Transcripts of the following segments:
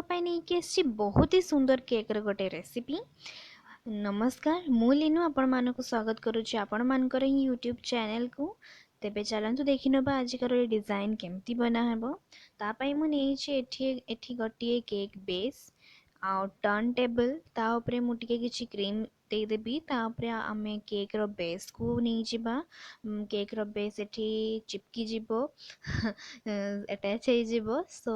नहीं बहुत ही सुंदर केक रो गोटे रेसिपी। नमस्कार, मु लीनु आपण मानक स्वागत करुच्ची आपण मानकर ही यूट्यूब चैनल को। तेबे चलतु देखि नबा आजिकर डिजाइन केमती बना हेबो। तापाई मु नेइछि एठी गोटे केक बेस आ टर्न टेबल ता ऊपरे मु टिके किछि क्रीम दे देबी। ता ऊपरे आमे केक रो बेस को नै जिबा। केक रो बेस एठी चिपकी जिवो अटैच हे जिवो। सो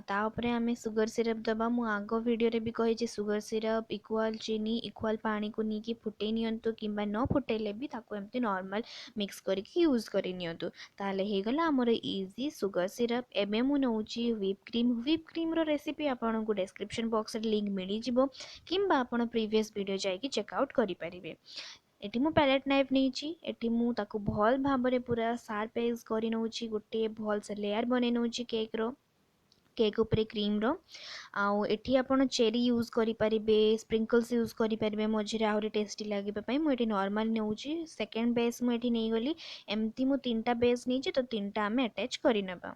ता ऊपरे आमे सुगर सिरप दबा। मु आगो वीडियो रे भी कहि जे सुगर सिरप इक्वल चीनी इक्वल पानी को नी की फुटे नियंतु किंबा न फुटेले भी ताको एमती नॉर्मल मिक्स करके यूज करि नियंतु ताले हे गला हमर इजी सुगर सिरप। एबे मु नउची व्हिप क्रीम रो रेसिपी आपन को डिस्क्रिप्शन बॉक्स रे लिंक मिली जिवो किंबा आपन प्रीवियस वीडियो जाई की चेकआउट करि परिबे। एटी मु पैलेट नाइफ नहीं एटी मु ताको भल भाबरे पूरा शार्प एज करि नउची गोटे भल से लेयर बने नउची केक रो। केक उपरे क्रीम रो आउ एठी आपण चेरी यूज करि परिबे स्प्रिंकल्स यूज करि परिबे मझिरे आहुरी टेस्टी लागिबा पई। मु एठी नॉर्मल नेउची सेकंड बेस मु एठी नै गली एमती मु तीनटा बेस नैची तो तीनटा हमें अटैच करि नबा।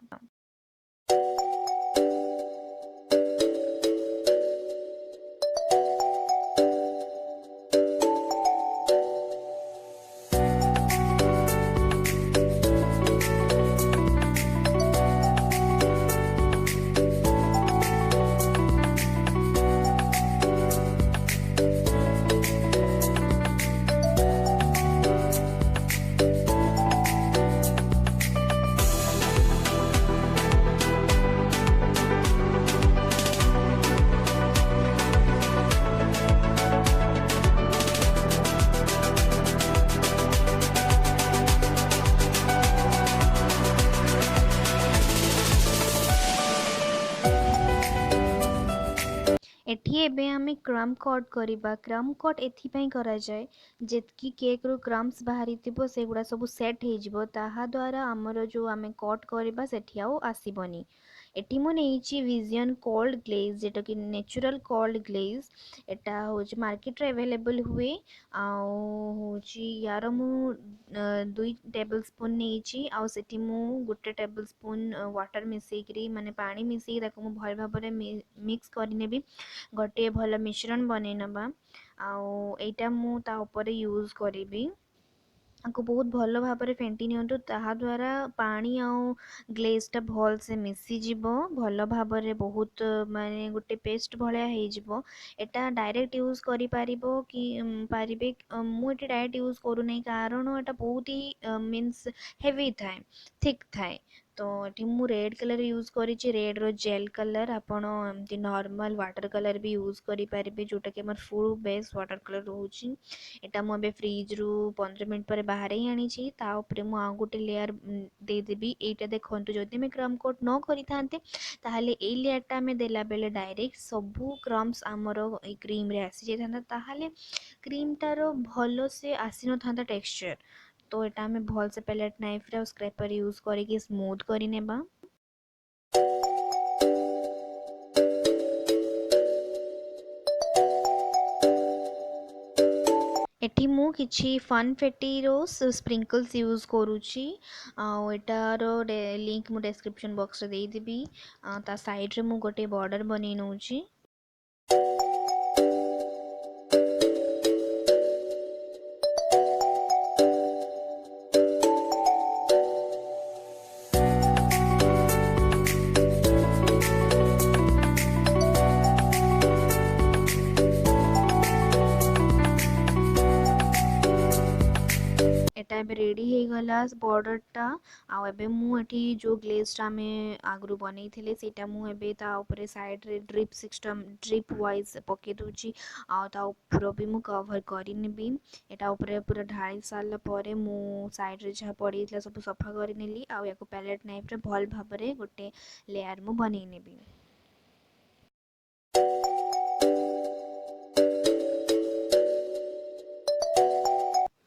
एठी एबे आमे क्रम कट करिबा। क्रम कट एथि पई करा जाय जेतकी केक रो क्रम्स बाहरी थिबो सेगुडा सब सेट हे जिवो ताहा द्वारा हमर जो आमे कट करिबा सेठी आउ आसीबनी। एठी मु नेइची विजन कोल्ड ग्लेज जेटा कि नेचुरल कोल्ड ग्लेज। एटा होची मार्केट रे अवेलेबल हुए आउ होची यार मु 2 टेबल स्पून नेइची आउ सेठी मु गुटे टेबल स्पून वाटर मिसेइकरी माने पानी मिसेई ताको मु भल भाबरे मिक्स करि नेबी। गोटे भल मिश्रण बनै नबा आउ एटा मु ता ऊपर यूज करिबी। आपको बहुत भल भाव में फेंटी नियंतु ताहा द्वारा पानी आउ ग्लेजटा भल से मिसी जिवो भल भाव में बहुत माने गोटे पेस्ट भलिया हे जिवो। एटा डायरेक्ट यूज करि पारिबो कि पारिबे। मु एटा डायरेक्ट यूज करू नै कारण एटा बहुत ही मींस हेवी थाए थिक थाए। तो एठी मु रेड कलर यूज करिछि रेड रो जेल कलर आपण एमती नॉर्मल वाटर कलर भी यूज करि पारिबे जोटा कि हमर फुल बेस वाटर कलर रहउछि। एटा मु अबे फ्रिज रु 15 मिनट पर बाहर ही आनी ता ऊपर मु आ गोटे लेयर दे देबी। एटा देखंतु जदि मैं क्रम कोट न करि थांते ताहाले ए लेयरटा में देला बेले डायरेक्ट सबु क्रम्स हमरो ए क्रीम रे आसी जे थांता ताहाले क्रीम टारो भलो से आसी न थांता टेक्सचर। तो एटा में भल से पैलेट नाइफ रे स्क्रैपर यूज करके स्मूथ करि नेबा। एठी मु किछि फन फेटी रो स्प्रिंकल्स यूज करूची आउ एटार लिंक मु डिस्क्रिप्शन बॉक्स रे दे देबी। ता साइड रे मु गोटे बॉर्डर बनै नउची। एटा एबे रेडी हे गला बॉर्डरटा आउ एबे मु एठी जो ग्लेजटा में आगरु बनै थिले सेटा मु एबे ता ऊपर साइड रे ड्रिप सिस्टम ड्रिप वाइज पके दोची आउ ता ऊपर भी मु कवर करि नेबी। एटा ऊपर पूरा ढाई साल परे मु साइड रे जहा पड़ी थिला सब सफा करि नेली आउ याको पैलेट नाइफ रे भल भाबरे गोटे लेयर मु बनै नेबी।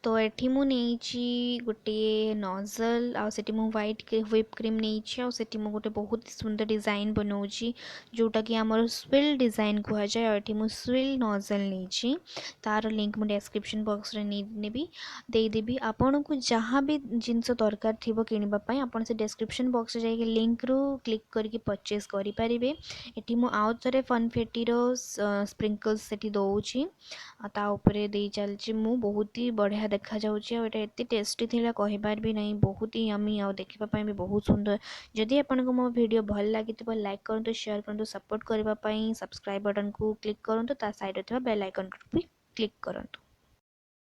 तो एठी मु नेइची गोटे नोजल आ सेठी मु व्हाइट व्हिप क्रीम नेइची आ सेठी मु गोटे बहुत सुंदर डिजाइन बनाउची जोटा कि हमर स्विल डिजाइन कुहा जाय। एठी मु स्विल नोजल नेइची तार लिंक मु डिस्क्रिप्शन बॉक्स रे नेबी देई देबी। आपन को जहाँ भी जिनस दरकार थिबो किनिबा पई आपन से डिस्क्रिप्शन बॉक्स रे जाई लिंक रू क्लिक करके परचेस करि परिबे। एठी मु आउ थरे फनफेटी रो स्प्रिंकल्स सेठी दउची ता ऊपर दे चलची मु बहुत ही बढ़िया देखा जाउची। एटा एते टेस्टी थिला कहिबार भी नहीं, बहुत ही यमी आ देखिबा पई भी बहुत सुंदर। जदि आपनको मो वीडियो भल लागिथिबो लाइक करंतु, शेयर करंतु, सपोर्ट करबा पई सब्सक्राइब बटन को क्लिक करंतु, ता साइड रे बेल आइकन को भी क्लिक करंतु।